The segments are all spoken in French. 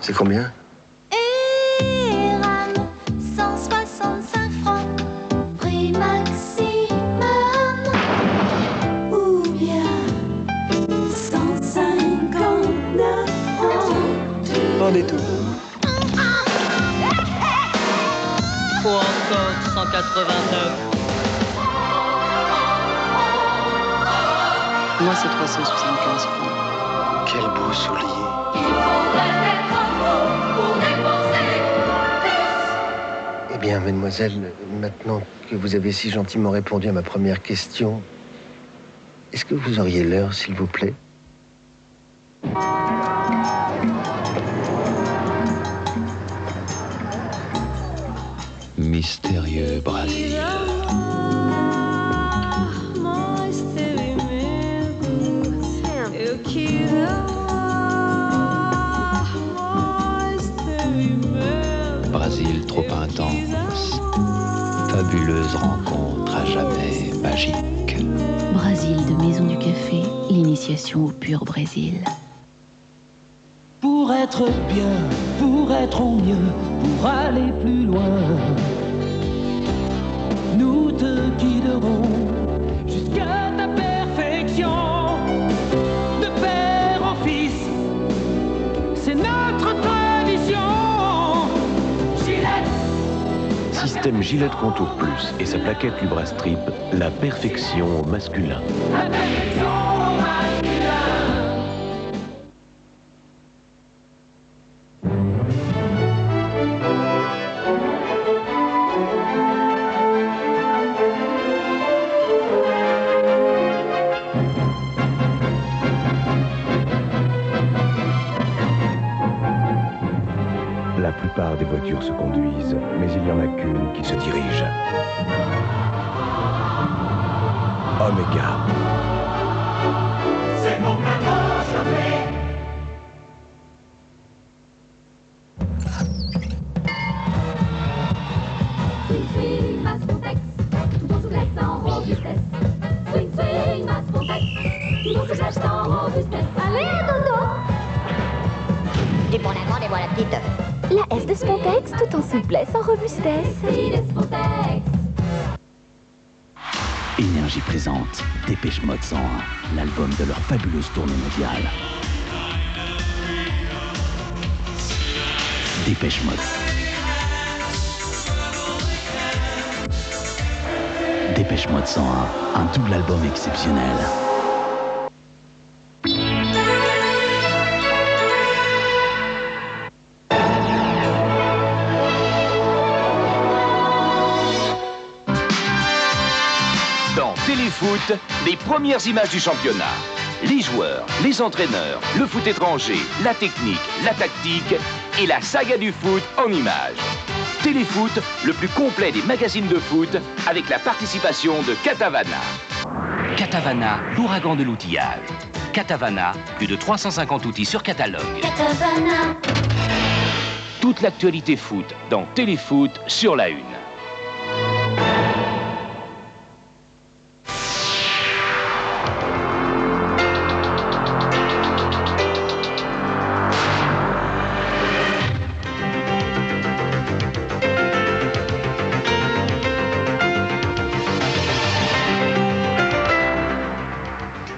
C'est combien? ERAM, 165 francs, prix maximum. Ou bien 159 francs. Vendez tout. Faut encore 189. Moi, c'est 375 francs. Quel beau soulier. Il faudrait être fou pour dépenser plus. Eh bien, mademoiselle, maintenant que vous avez si gentiment répondu à ma première question, est-ce que vous auriez l'heure, s'il vous plaît? Mystérieux Brésil. Brésil trop intense. Fabuleuse rencontre à jamais magique. Brésil de Maison du Café, l'initiation au pur Brésil. Pour être bien, pour être au mieux, pour aller plus loin, nous te guiderons jusqu'à ta perfection. De père en fils, c'est notre tradition. Gillette. Système Gillette Contour Plus et sa plaquette Lubra Strip, la perfection au masculin. La perfection masculin. La plupart des voitures se conduisent, mais il n'y en a qu'une qui se dirige. Omega. C'est mon cadeau chauffé. Swing, swing, Maspontex, tout en souplesse, en robustesse. Swing, swing, Maspontex, tout en souplesse, en robustesse. Allez, dodo. Dépendamment des voix la petite. La S de Spontex, tout en souplesse, en robustesse. Si, les Spontex. Énergie présente Dépêche Mode 101, l'album de leur fabuleuse tournée mondiale. Dépêche Mode. Dépêche Mode 101, un double album exceptionnel. Dans Téléfoot, les premières images du championnat. Les joueurs, les entraîneurs, le foot étranger, la technique, la tactique et la saga du foot en images. Téléfoot, le plus complet des magazines de foot, avec la participation de Catavana. Catavana, l'ouragan de l'outillage. Catavana, plus de 350 outils sur catalogue. Catavana. Toute l'actualité foot dans Téléfoot sur la Une.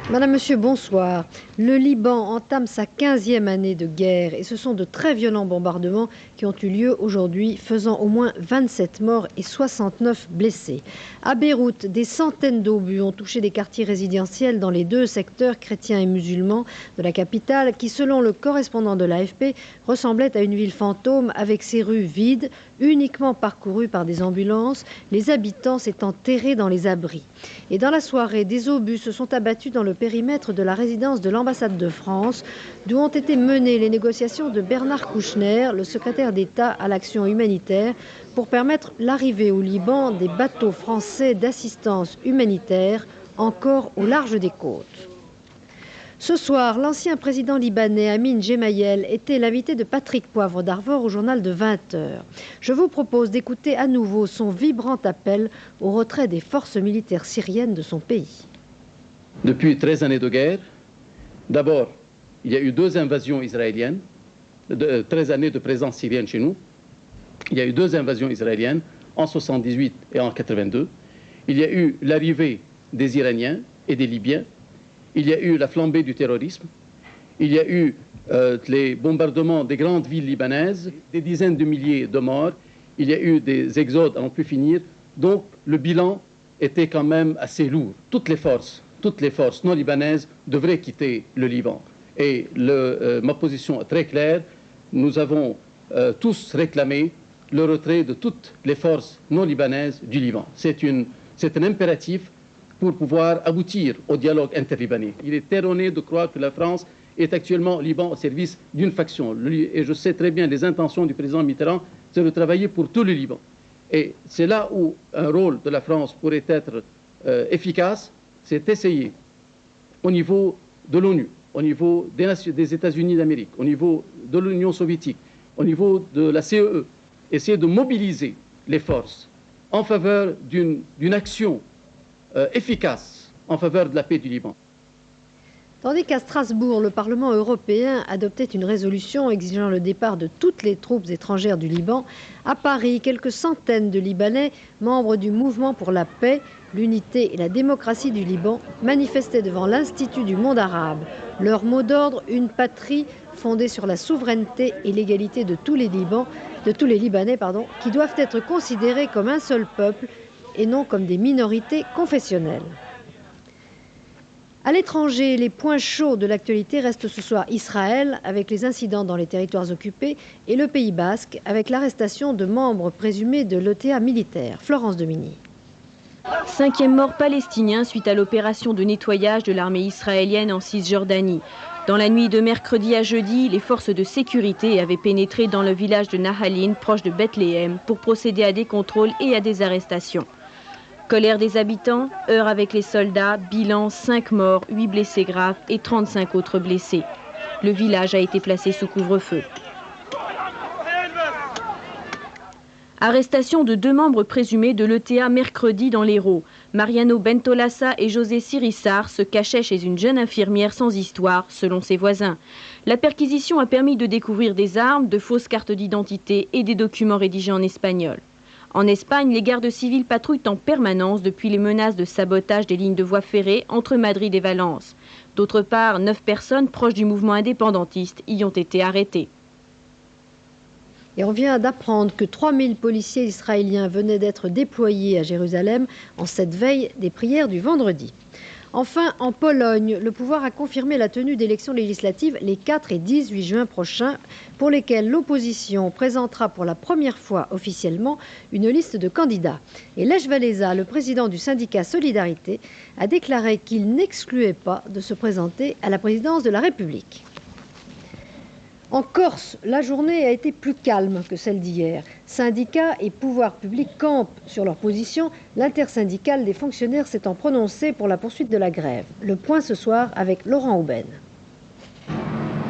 Madame, Monsieur, bonsoir. Le Liban entame sa 15e année de guerre et ce sont de très violents bombardements qui ont eu lieu aujourd'hui, faisant au moins 27 morts et 69 blessés. À Beyrouth, des centaines d'obus ont touché des quartiers résidentiels dans les deux secteurs chrétiens et musulmans de la capitale qui, selon le correspondant de l'AFP, ressemblait à une ville fantôme avec ses rues vides, uniquement parcourues par des ambulances, les habitants s'étant terrés dans les abris. Et dans la soirée, des obus se sont abattus dans le périmètre de la résidence de l'ambassade de France, d'où ont été menées les négociations de Bernard Kouchner, le secrétaire d'État à l'action humanitaire, pour permettre l'arrivée au Liban des bateaux français d'assistance humanitaire encore au large des côtes. Ce soir, l'ancien président libanais Amin Gemayel était l'invité de Patrick Poivre d'Arvor au journal de 20h. Je vous propose d'écouter à nouveau son vibrant appel au retrait des forces militaires syriennes de son pays. Depuis 13 années de guerre, d'abord, il y a eu 2 invasions israéliennes, 13 années de présence syrienne chez nous. Il y a eu 2 invasions israéliennes, en 78 et en 82. Il y a eu l'arrivée des Iraniens et des Libyens. Il y a eu la flambée du terrorisme. Il y a eu les bombardements des grandes villes libanaises, des dizaines de milliers de morts. Il y a eu des exodes à n'en plus finir. Donc le bilan était quand même assez lourd. Toutes les forces non libanaises devraient quitter le Liban. Et ma position est très claire. Nous avons tous réclamé le retrait de toutes les forces non libanaises du Liban. C'est un impératif pour pouvoir aboutir au dialogue interlibanais. Il est erroné de croire que la France est actuellement au Liban au service d'une faction. Et je sais très bien les intentions du président Mitterrand, c'est de travailler pour tout le Liban. Et c'est là où un rôle de la France pourrait être efficace, c'est essayer au niveau de l'ONU, au niveau des États-Unis d'Amérique, au niveau de l'Union soviétique, au niveau de la CEE, essayer de mobiliser les forces en faveur d'une action efficace en faveur de la paix du Liban. Tandis qu'à Strasbourg, le Parlement européen adoptait une résolution exigeant le départ de toutes les troupes étrangères du Liban, à Paris, quelques centaines de Libanais, membres du mouvement pour la paix, l'unité et la démocratie du Liban, manifestaient devant l'Institut du monde arabe. Leur mot d'ordre, une patrie fondée sur la souveraineté et l'égalité de tous les Libanais, qui doivent être considérés comme un seul peuple et non comme des minorités confessionnelles. À l'étranger, les points chauds de l'actualité restent ce soir Israël, avec les incidents dans les territoires occupés, et le Pays basque, avec l'arrestation de membres présumés de l'ETA militaire. Florence Domini. 5e mort palestinien suite à l'opération de nettoyage de l'armée israélienne en Cisjordanie. Dans la nuit de mercredi à jeudi, les forces de sécurité avaient pénétré dans le village de Nahalin, proche de Bethléem, pour procéder à des contrôles et à des arrestations. Colère des habitants, heurts avec les soldats, bilan 5 morts, 8 blessés graves et 35 autres blessés. Le village a été placé sous couvre-feu. Arrestation de 2 membres présumés de l'ETA mercredi dans l'Hérault. Mariano Bentolassa et José Sirissar se cachaient chez une jeune infirmière sans histoire, selon ses voisins. La perquisition a permis de découvrir des armes, de fausses cartes d'identité et des documents rédigés en espagnol. En Espagne, les gardes civils patrouillent en permanence depuis les menaces de sabotage des lignes de voie ferrée entre Madrid et Valence. D'autre part, 9 personnes proches du mouvement indépendantiste y ont été arrêtées. Et on vient d'apprendre que 3000 policiers israéliens venaient d'être déployés à Jérusalem en cette veille des prières du vendredi. Enfin, en Pologne, le pouvoir a confirmé la tenue d'élections législatives les 4 et 18 juin prochains, pour lesquelles l'opposition présentera pour la première fois officiellement une liste de candidats. Et Lech Walesa, le président du syndicat Solidarité, a déclaré qu'il n'excluait pas de se présenter à la présidence de la République. En Corse, la journée a été plus calme que celle d'hier. Syndicats et pouvoirs publics campent sur leur position. L'intersyndicale des fonctionnaires s'étant prononcée pour la poursuite de la grève. Le point ce soir avec Laurent Aubaine.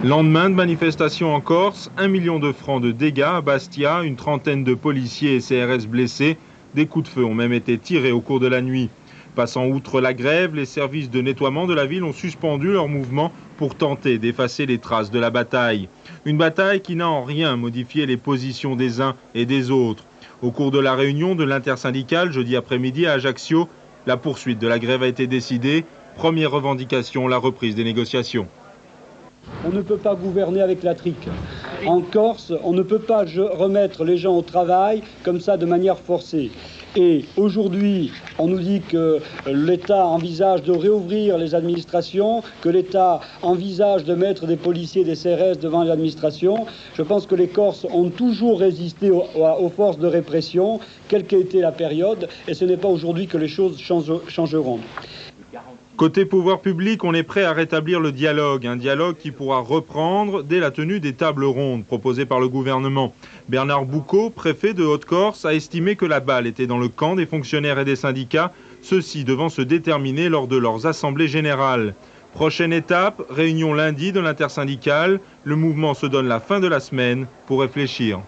Lendemain de manifestation en Corse, 1 million de francs de dégâts à Bastia, une trentaine de policiers et CRS blessés. Des coups de feu ont même été tirés au cours de la nuit. Passant outre la grève, les services de nettoiement de la ville ont suspendu leur mouvement pour tenter d'effacer les traces de la bataille. Une bataille qui n'a en rien modifié les positions des uns et des autres. Au cours de la réunion de l'intersyndicale jeudi après-midi à Ajaccio, la poursuite de la grève a été décidée. Première revendication, la reprise des négociations. On ne peut pas gouverner avec la trique. En Corse, on ne peut pas remettre les gens au travail comme ça de manière forcée. Et aujourd'hui, on nous dit que l'État envisage de réouvrir les administrations, que l'État envisage de mettre des policiers, des CRS devant les administrations. Je pense que les Corses ont toujours résisté aux forces de répression, quelle qu'ait été la période, et ce n'est pas aujourd'hui que les choses changeront. Côté pouvoir public, on est prêt à rétablir le dialogue. Un dialogue qui pourra reprendre dès la tenue des tables rondes proposées par le gouvernement. Bernard Boucaud, préfet de Haute-Corse, a estimé que la balle était dans le camp des fonctionnaires et des syndicats, ceux-ci devant se déterminer lors de leurs assemblées générales. Prochaine étape, réunion lundi de l'intersyndicale. Le mouvement se donne la fin de la semaine pour réfléchir.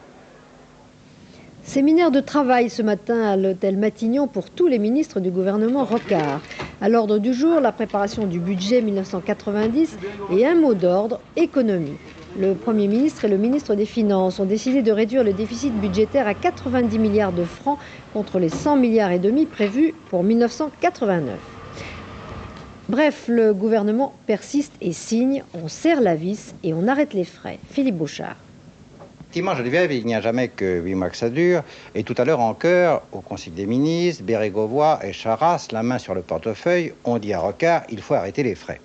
Séminaire de travail ce matin à l'hôtel Matignon pour tous les ministres du gouvernement Rocard. À l'ordre du jour, la préparation du budget 1990 et un mot d'ordre, économie. Le Premier ministre et le ministre des Finances ont décidé de réduire le déficit budgétaire à 90 milliards de francs contre les 100 milliards et demi prévus pour 1989. Bref, le gouvernement persiste et signe, on serre la vis et on arrête les frais. Philippe Bouchard. Effectivement, Geneviève, il n'y a jamais que 8 mois que ça dure. Et tout à l'heure en chœur, au Conseil des ministres, Bérégovoy et Charras, la main sur le portefeuille, ont dit à Rocard, il faut arrêter les frais.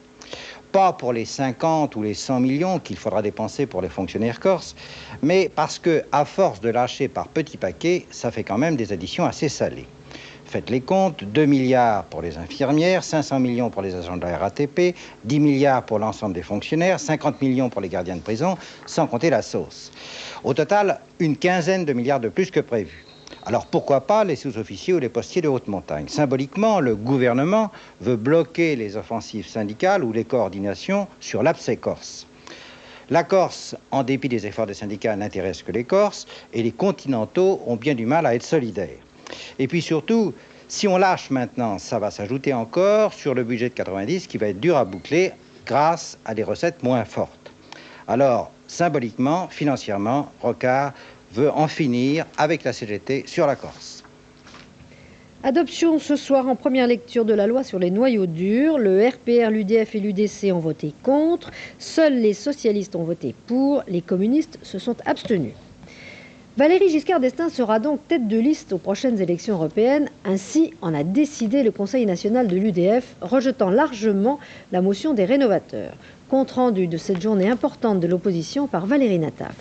Pas pour les 50 ou les 100 millions qu'il faudra dépenser pour les fonctionnaires corses, mais parce que, à force de lâcher par petits paquets, ça fait quand même des additions assez salées. Faites les comptes, 2 milliards pour les infirmières, 500 millions pour les agents de la RATP, 10 milliards pour l'ensemble des fonctionnaires, 50 millions pour les gardiens de prison, sans compter la sauce. Au total, une quinzaine de milliards de plus que prévu. Alors pourquoi pas les sous-officiers ou les postiers de haute montagne? Symboliquement, le gouvernement veut bloquer les offensives syndicales ou les coordinations sur l'abcès corse. La Corse, en dépit des efforts des syndicats, n'intéresse que les Corses, et les continentaux ont bien du mal à être solidaires. Et puis surtout, si on lâche maintenant, ça va s'ajouter encore sur le budget de 90 qui va être dur à boucler grâce à des recettes moins fortes. Alors, symboliquement, financièrement, Rocard veut en finir avec la CGT sur la Corse. Adoption ce soir en première lecture de la loi sur les noyaux durs. Le RPR, l'UDF et l'UDC ont voté contre. Seuls les socialistes ont voté pour. Les communistes se sont abstenus. Valéry Giscard d'Estaing sera donc tête de liste aux prochaines élections européennes. Ainsi en a décidé le Conseil national de l'UDF, rejetant largement la motion des rénovateurs. Compte rendu de cette journée importante de l'opposition par Valérie Nataf.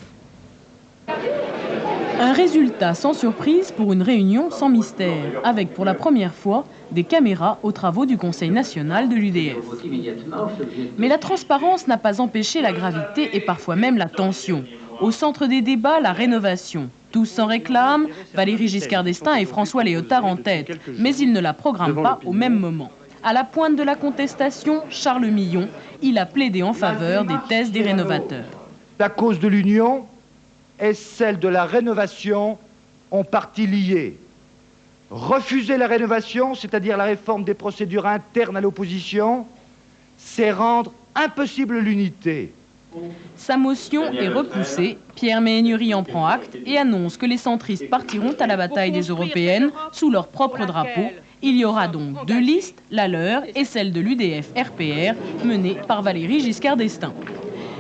Un résultat sans surprise pour une réunion sans mystère, avec pour la première fois des caméras aux travaux du Conseil national de l'UDF. Mais la transparence n'a pas empêché la gravité et parfois même la tension. Au centre des débats, la rénovation. Tous s'en réclament, Valéry Giscard d'Estaing et François Léotard en tête, mais ils ne la programment pas au même moment. À la pointe de la contestation, Charles Millon, il a plaidé en faveur des thèses des rénovateurs. La cause de l'union est celle de la rénovation en partie liée. Refuser la rénovation, c'est-à-dire la réforme des procédures internes à l'opposition, c'est rendre impossible l'unité. Sa motion est repoussée. Pierre Méhaignerie en prend acte et annonce que les centristes partiront à la bataille des européennes sous leur propre drapeau. Il y aura donc deux listes, la leur et celle de l'UDF-RPR, menée par Valéry Giscard d'Estaing.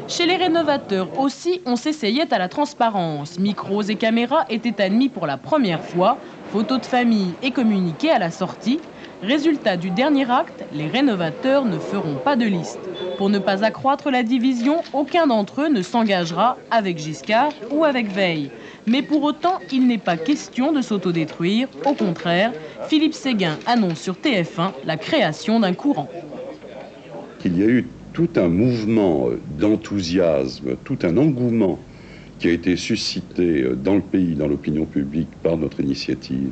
Chez les rénovateurs aussi, on s'essayait à la transparence. Micros et caméras étaient admis pour la première fois, photos de famille et communiqués à la sortie. Résultat du dernier acte, les rénovateurs ne feront pas de liste. Pour ne pas accroître la division, aucun d'entre eux ne s'engagera avec Giscard ou avec Veil. Mais pour autant, il n'est pas question de s'autodétruire. Au contraire, Philippe Séguin annonce sur TF1 la création d'un courant. Il y a eu tout un mouvement d'enthousiasme, tout un engouement qui a été suscité dans le pays, dans l'opinion publique, par notre initiative.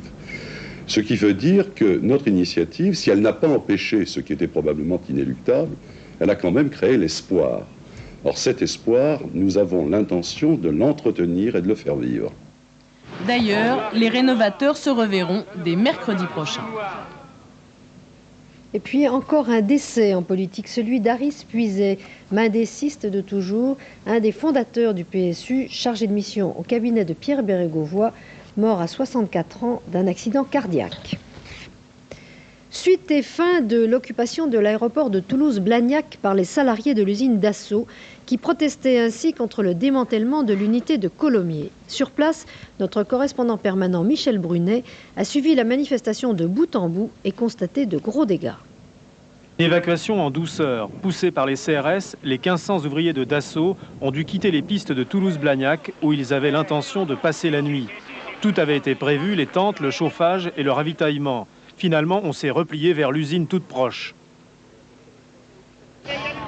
Ce qui veut dire que notre initiative, si elle n'a pas empêché ce qui était probablement inéluctable, elle a quand même créé l'espoir. Or cet espoir, nous avons l'intention de l'entretenir et de le faire vivre. D'ailleurs, les rénovateurs se reverront dès mercredi prochain. Et puis encore un décès en politique, celui d'Aris Puiset, mendéciste de toujours, un des fondateurs du PSU, chargé de mission au cabinet de Pierre Bérégovoy, mort à 64 ans d'un accident cardiaque. Suite et fin de l'occupation de l'aéroport de Toulouse-Blagnac par les salariés de l'usine Dassault, qui protestaient ainsi contre le démantèlement de l'unité de Colomiers. Sur place, notre correspondant permanent Michel Brunet a suivi la manifestation de bout en bout et constaté de gros dégâts. Évacuation en douceur. Poussés par les CRS, les 1500 ouvriers de Dassault ont dû quitter les pistes de Toulouse-Blagnac où ils avaient l'intention de passer la nuit. Tout avait été prévu, les tentes, le chauffage et le ravitaillement. Finalement, on s'est replié vers l'usine toute proche.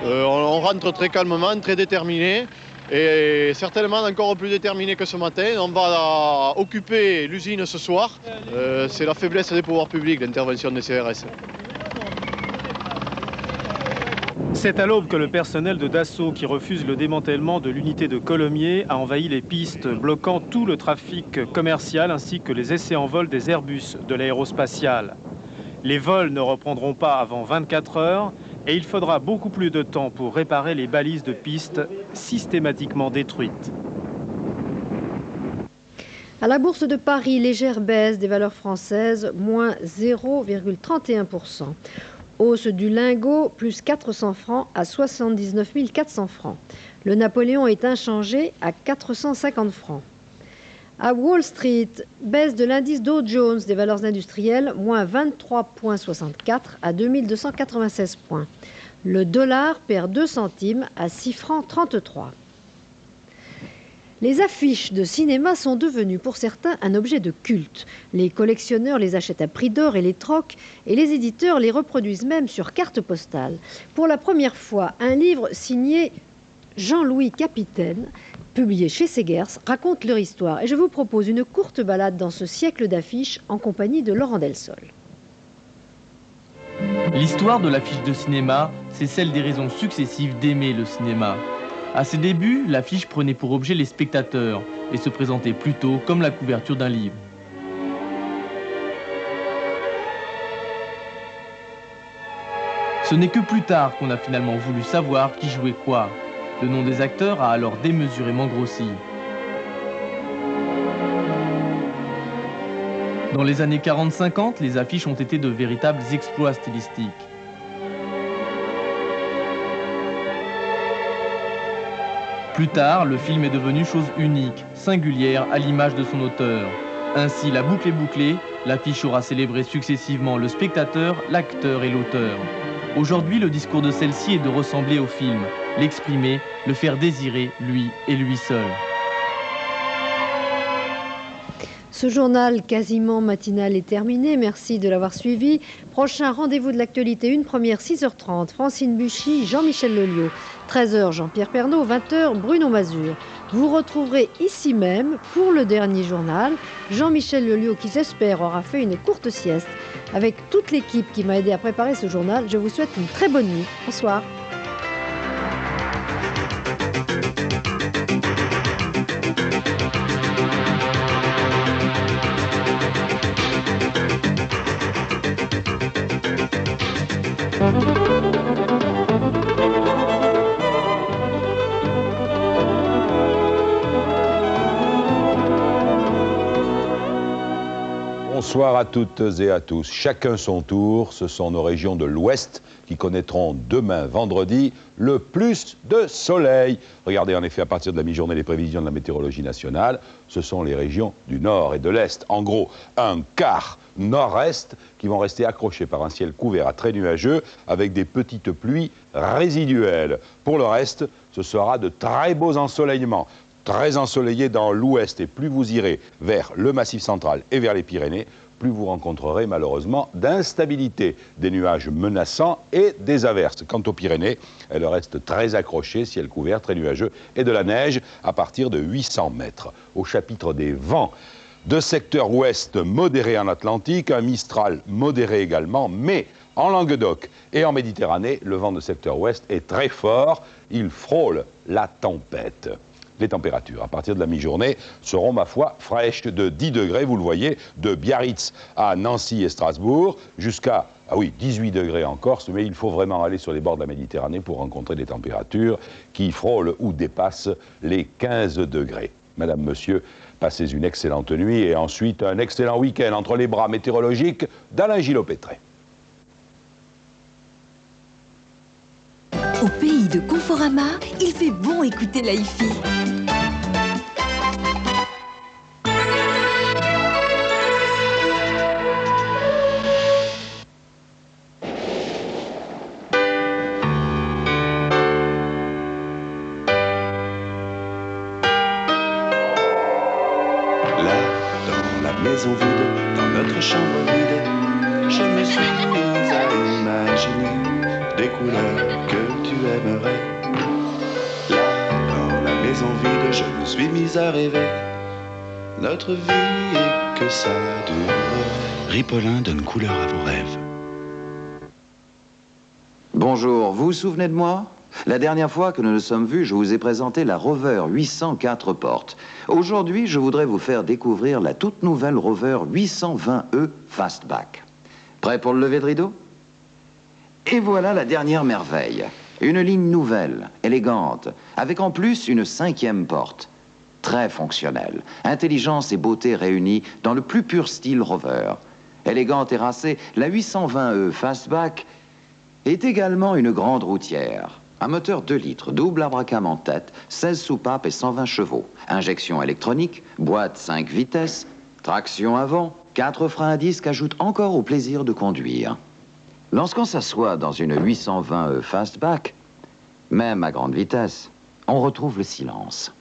On rentre très calmement, très déterminé, et certainement encore plus déterminé que ce matin. On va occuper l'usine ce soir. C'est la faiblesse des pouvoirs publics, l'intervention des CRS. C'est à l'aube que le personnel de Dassault, qui refuse le démantèlement de l'unité de Colomiers, a envahi les pistes, bloquant tout le trafic commercial ainsi que les essais en vol des Airbus de l'aérospatiale. Les vols ne reprendront pas avant 24 heures Et il faudra beaucoup plus de temps pour réparer les balises de piste systématiquement détruites. À la Bourse de Paris, légère baisse des valeurs françaises, moins 0,31%. Hausse du lingot, plus 400 francs à 79 400 francs. Le Napoléon est inchangé à 450 francs. À Wall Street, baisse de l'indice Dow Jones des valeurs industrielles, moins 23,64 à 2296 points. Le dollar perd 2 centimes à 6 francs 33. Les affiches de cinéma sont devenues pour certains un objet de culte. Les collectionneurs les achètent à prix d'or et les troquent, et les éditeurs les reproduisent même sur carte postale. Pour la première fois, un livre signé Jean-Louis Capitaine, publié chez Segers, raconte leur histoire. Et je vous propose une courte balade dans ce siècle d'affiches en compagnie de Laurent Delsol. L'histoire de l'affiche de cinéma, c'est celle des raisons successives d'aimer le cinéma. À ses débuts, l'affiche prenait pour objet les spectateurs et se présentait plutôt comme la couverture d'un livre. Ce n'est que plus tard qu'on a finalement voulu savoir qui jouait quoi. Le nom des acteurs a alors démesurément grossi. Dans les années 40-50, les affiches ont été de véritables exploits stylistiques. Plus tard, le film est devenu chose unique, singulière à l'image de son auteur. Ainsi, la boucle est bouclée, l'affiche aura célébré successivement le spectateur, l'acteur et l'auteur. Aujourd'hui, le discours de celle-ci est de ressembler au film, l'exprimer, le faire désirer, lui et lui seul. Ce journal quasiment matinal est terminé. Merci de l'avoir suivi. Prochain rendez-vous de l'actualité, une première 6h30. Francine Buchy, Jean-Michel Lelio. 13h, Jean-Pierre Pernaut. 20h, Bruno Mazur. Vous retrouverez ici même, pour le dernier journal, Jean-Michel Lelio qui, j'espère, aura fait une courte sieste. Avec toute l'équipe qui m'a aidé à préparer ce journal, je vous souhaite une très bonne nuit. Bonsoir. Bonsoir à toutes et à tous. Chacun son tour, ce sont nos régions de l'Ouest qui connaîtront demain, vendredi, le plus de soleil. Regardez en effet à partir de la mi-journée les prévisions de la météorologie nationale. Ce sont les régions du Nord et de l'Est. En gros, un quart nord-est qui vont rester accrochés par un ciel couvert à très nuageux avec des petites pluies résiduelles. Pour le reste, ce sera de très beaux ensoleillements. Très ensoleillé dans l'ouest, et plus vous irez vers le Massif central et vers les Pyrénées, plus vous rencontrerez malheureusement d'instabilité, des nuages menaçants et des averses. Quant aux Pyrénées, elles restent très accrochées, ciel couvert, très nuageux, et de la neige à partir de 800 mètres. Au chapitre des vents, de secteur ouest modéré en Atlantique, un Mistral modéré également, mais en Languedoc et en Méditerranée, le vent de secteur ouest est très fort, il frôle la tempête. Les températures, à partir de la mi-journée, seront, ma foi, fraîches de 10 degrés, vous le voyez, de Biarritz à Nancy et Strasbourg, jusqu'à, 18 degrés en Corse, mais il faut vraiment aller sur les bords de la Méditerranée pour rencontrer des températures qui frôlent ou dépassent les 15 degrés. Madame, monsieur, passez une excellente nuit et ensuite un excellent week-end entre les bras météorologiques d'Alain Gillot-Pétré. Au pays de Conforama, il fait bon écouter la hi-fi. Là, dans la maison vide, dans notre chambre vide, je me suis mise à imaginer des couleurs que tu aimerais. Là, dans la maison vide, je me suis mise à rêver. Notre vie et que ça dure. Ripollin donne couleur à vos rêves. Bonjour, vous vous souvenez de moi? La dernière fois que nous nous sommes vus, je vous ai présenté la Rover 804 portes. Aujourd'hui, je voudrais vous faire découvrir la toute nouvelle Rover 820e Fastback. Prêt pour le lever de rideau? Et voilà la dernière merveille. Une ligne nouvelle, élégante, avec en plus une 5e porte. Très fonctionnelle, intelligence et beauté réunies dans le plus pur style Rover. Élégante et racée, la 820E Fastback est également une grande routière. Un moteur 2 litres, double abracam en tête, 16 soupapes et 120 chevaux. Injection électronique, boîte 5 vitesses, traction avant, 4 freins à disque ajoutent encore au plaisir de conduire. Lorsqu'on s'assoit dans une 820E Fastback, même à grande vitesse, on retrouve le silence,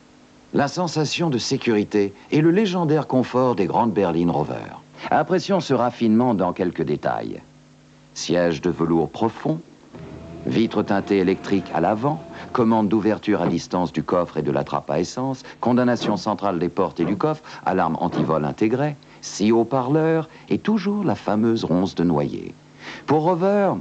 la sensation de sécurité et le légendaire confort des grandes berlines Rover. Apprécions ce raffinement dans quelques détails. Siège de velours profond, vitres teintées électriques à l'avant, commande d'ouverture à distance du coffre et de la trappe à essence, condamnation centrale des portes et du coffre, alarme anti-vol intégrée, 6 haut-parleurs et toujours la fameuse ronce de noyer. Pour Rover,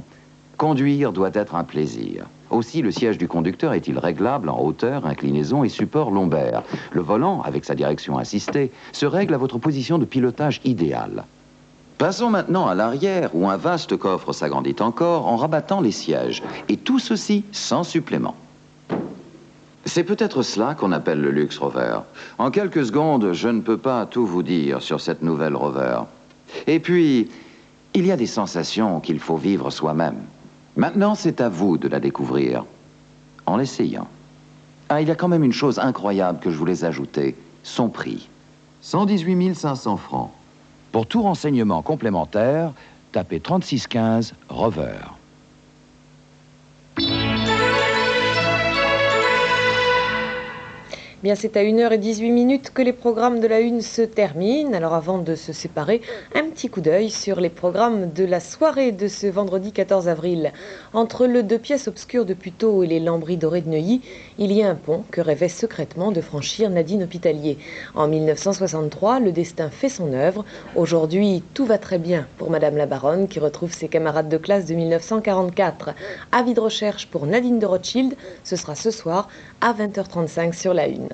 conduire doit être un plaisir. Aussi, le siège du conducteur est-il réglable en hauteur, inclinaison et support lombaire. Le volant, avec sa direction assistée, se règle à votre position de pilotage idéale. Passons maintenant à l'arrière, où un vaste coffre s'agrandit encore en rabattant les sièges. Et tout ceci sans supplément. C'est peut-être cela qu'on appelle le luxe Rover. En quelques secondes, je ne peux pas tout vous dire sur cette nouvelle Rover. Et puis, il y a des sensations qu'il faut vivre soi-même. Maintenant, c'est à vous de la découvrir, en l'essayant. Ah, il y a quand même une chose incroyable que je voulais ajouter, son prix. 118 500 francs. Pour tout renseignement complémentaire, tapez 3615 Rover. Bien, c'est à 1h18 que les programmes de la Une se terminent. Alors avant de se séparer, un petit coup d'œil sur les programmes de la soirée de ce vendredi 14 avril. Entre le 2 pièces obscures de Puteaux et les Lambris dorés de Neuilly, il y a un pont que rêvait secrètement de franchir Nadine Hôpitalier. En 1963, le destin fait son œuvre. Aujourd'hui, tout va très bien pour Madame la Baronne qui retrouve ses camarades de classe de 1944. Avis de recherche pour Nadine de Rothschild, ce sera ce soir à 20h35 sur la Une.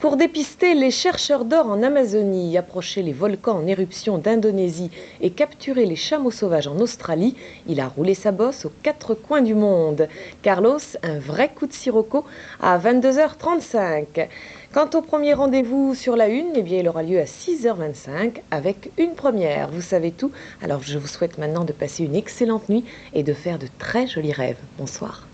Pour dépister les chercheurs d'or en Amazonie, approcher les volcans en éruption d'Indonésie et capturer les chameaux sauvages en Australie, il a roulé sa bosse aux 4 coins du monde. Carlos, un vrai coup de sirocco à 22h35. Quant au premier rendez-vous sur la Une, eh bien, il aura lieu à 6h25 avec une première. Vous savez tout, alors je vous souhaite maintenant de passer une excellente nuit et de faire de très jolis rêves. Bonsoir.